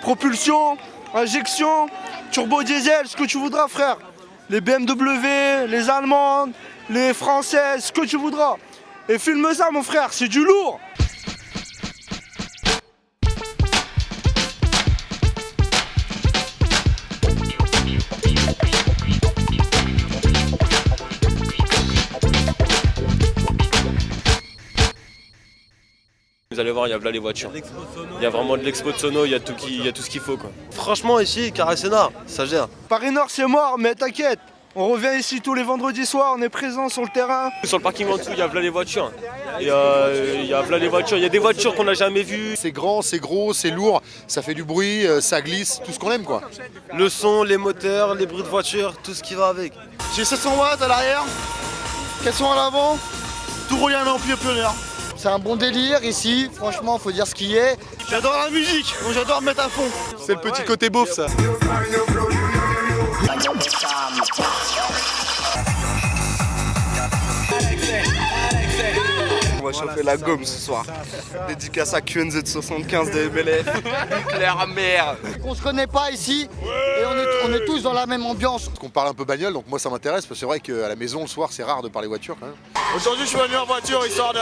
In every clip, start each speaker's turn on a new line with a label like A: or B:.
A: propulsion, injection, turbo diesel, ce que tu voudras frère. Les BMW, les Allemandes, les Françaises, ce que tu voudras. Et filme ça mon frère, c'est du lourd.
B: Vous allez voir, il y a là les voitures. Il y a vraiment de l'expo de sono, il y a tout ce qu'il faut quoi. Franchement ici, Carré-Sénard, ça gère.
A: Paris Nord c'est mort, mais t'inquiète. On revient ici tous les vendredis soirs, on est présent sur le terrain.
B: Sur le parking en dessous, il y a là les voitures. Il y a là les voitures, il y a des voitures qu'on n'a jamais vues.
C: C'est grand, c'est gros, c'est lourd, ça fait du bruit, ça glisse, tout ce qu'on aime quoi.
B: Le son, les moteurs, les bruits de voiture, tout ce qui va avec.
D: J'ai 700 watts à l'arrière, 400 à l'avant, tout relié à un ampli pionnier.
E: C'est un bon délire ici, franchement faut dire ce qui est.
D: J'adore la musique, donc j'adore mettre à fond.
C: C'est le petit côté beauf ça.
F: On va chauffer la gomme ce soir. Dédicace à QNZ75 de MLF. Nucléaire à merde.
E: On se connaît pas ici et on est tous dans la même ambiance.
C: Parce qu'on parle un peu bagnole, donc moi ça m'intéresse, parce que c'est vrai qu'à la maison le soir c'est rare de parler voiture quand même.
D: Aujourd'hui je suis venu en voiture histoire de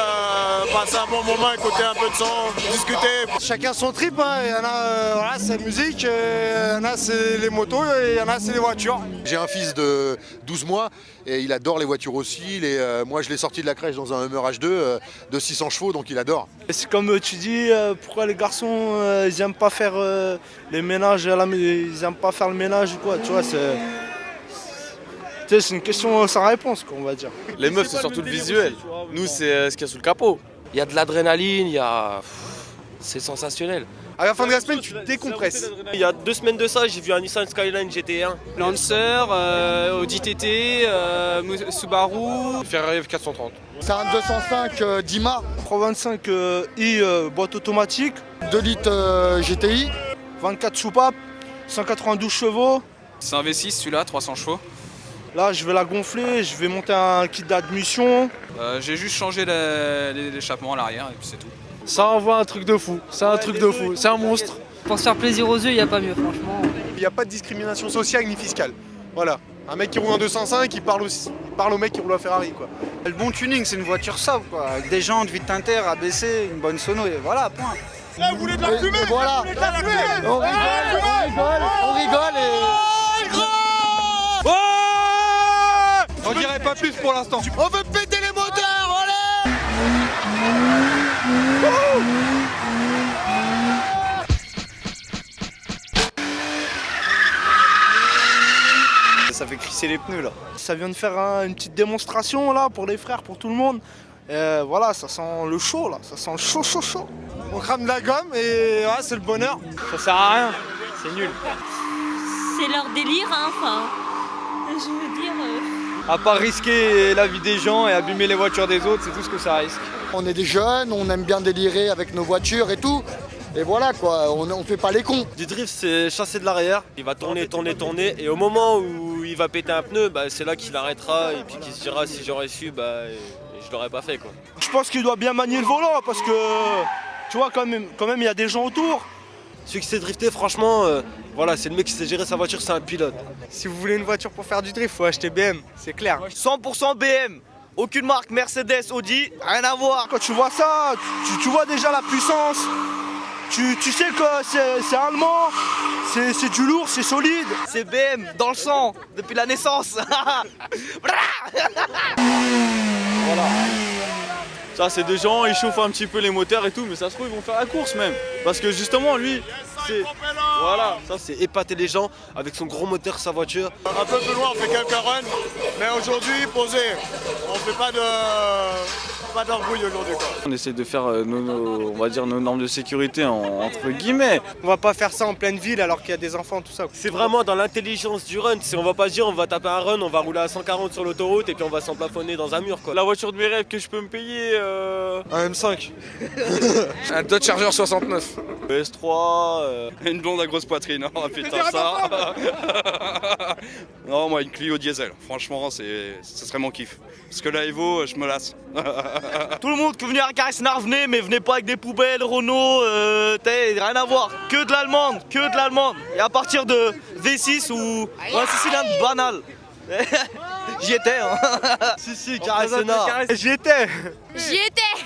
D: passer un bon moment, écouter un peu de son, discuter. Chacun son trip, hein. Il y en a voilà, c'est la musique, il y en a c'est les motos et il y en a c'est les voitures.
C: J'ai un fils de 12 mois et il adore les voitures aussi. Moi je l'ai sorti de la crèche dans un Hummer H2 de 600 chevaux, donc il adore.
A: C'est comme tu dis, pourquoi les garçons ils aiment pas faire les ménages à la maison, ils aiment pas faire le ménage ou quoi, tu vois, c'est une question sans réponse quoi, on va dire.
B: Les meufs c'est surtout le visuel, nous c'est ce qu'il y a sous le capot. Il y a de l'adrénaline, c'est sensationnel.
F: À la fin de la semaine, tu décompresses.
B: Il y a 2 semaines de ça, j'ai vu un Nissan Skyline GT1.
G: Lancer, Audi TT, Subaru.
F: Ferrari F430.
E: C'est un 205 Dima,
A: 325 i boîte automatique,
E: 2 litres GTI.
A: 24 soupapes, 192 chevaux.
G: C'est un V6 celui-là, 300 chevaux.
A: Là je vais la gonfler, je vais monter un kit d'admission.
G: J'ai juste changé l'échappement à l'arrière et puis c'est tout.
A: Ça envoie un truc de fou, c'est un truc de fou, c'est un monstre.
H: Pour se faire plaisir aux yeux, il n'y a pas mieux, franchement.
F: Il n'y a pas de discrimination sociale ni fiscale. Voilà. Un mec qui roule en 205, il parle au mec qui roule en Ferrari quoi.
D: Le bon tuning c'est une voiture sobre quoi, avec des jantes, vitres inter, ABC, une bonne sono et voilà, point.
F: Vous voulez de la fumée?
E: Et voilà, on rigole et...
F: On dirait pas plus pour l'instant.
D: On veut péter les moteurs, allez!
F: Ça fait crisser les pneus là.
A: Ça vient de faire une petite démonstration là pour les frères, pour tout le monde. Et voilà, ça sent le chaud là, ça sent le chaud.
D: On crame de la gomme et ouais, c'est le bonheur.
G: Ça sert à rien, c'est nul.
I: C'est leur délire, hein, enfin. Je veux dire.
G: À part risquer la vie des gens et abîmer les voitures des autres, c'est tout ce que ça risque.
E: On est des jeunes, on aime bien délirer avec nos voitures et tout. Et voilà quoi, on fait pas les cons.
B: Du drift c'est chasser de l'arrière, il va tourner et au moment où il va péter un pneu, c'est là qu'il arrêtera et puis qu'il se dira si j'aurais su, je l'aurais pas fait quoi.
A: Je pense qu'il doit bien manier le volant parce que tu vois quand même il y a des gens autour.
B: Celui qui sait drifter franchement, voilà, c'est le mec qui sait gérer sa voiture, c'est un pilote.
D: Si vous voulez une voiture pour faire du drift, faut acheter BM, c'est clair.
F: 100% BM. Aucune marque, Mercedes, Audi, rien à voir.
A: Quand tu vois ça, tu vois déjà la puissance. Tu sais que c'est allemand, c'est du lourd, c'est solide.
F: C'est BM, dans le sang, depuis la naissance.
G: Voilà. Ça c'est des gens, ils chauffent un petit peu les moteurs et tout, mais ça se trouve ils vont faire la course même. Parce que justement lui, c'est... Voilà,
B: Ça c'est épater les gens avec son gros moteur, sa voiture.
D: Un peu plus loin, on fait quelques runs, mais aujourd'hui, posé. On fait pas d'embrouille aujourd'hui quoi.
G: on essaie de faire on va dire nos normes de sécurité entre guillemets.
D: On va pas faire ça en pleine ville alors qu'il y a des enfants, tout ça.
B: C'est vraiment dans l'intelligence du run, on va pas se dire on va taper un run, on va rouler à 140 sur l'autoroute et puis on va s'emplafonner dans un mur quoi.
G: La voiture de mes rêves que je peux me payer
F: Un M5.
D: Un Dodge Charger 69.
G: PS3, une blonde à grosse poitrine, oh putain ça. Non, moi une Clio diesel, franchement ce serait mon kiff. Parce que la Evo, je me lasse.
B: Tout le monde que venez à Carré-Sénard, venez, mais venez pas avec des poubelles, Renault, rien à voir. Que de l'allemande, que de l'allemande. Et à partir de V6 ou un cylindre banal. J'y étais, hein. Si, Carré-Sénard.
F: J'y étais.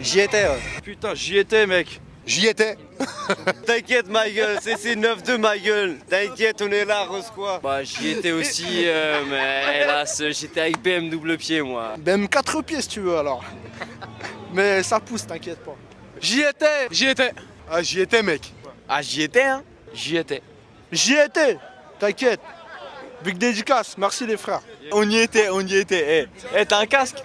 B: J'y étais, ouais.
G: Putain, j'y étais mec.
C: J'y étais.
B: T'inquiète, ma gueule, c'est 9-2, ma gueule. T'inquiète, on est là, rose quoi.
J: Bah, j'y étais aussi, mais hélas, j'étais avec BM double pied, moi.
A: Même 4 pieds si tu veux alors. Mais ça pousse, t'inquiète pas.
F: J'y étais. Ah, j'y étais, mec.
B: Ah, j'y étais, hein. J'y étais.
A: J'y étais, t'inquiète. Big dédicace, merci les frères.
B: On y était. Eh, t'as un casque?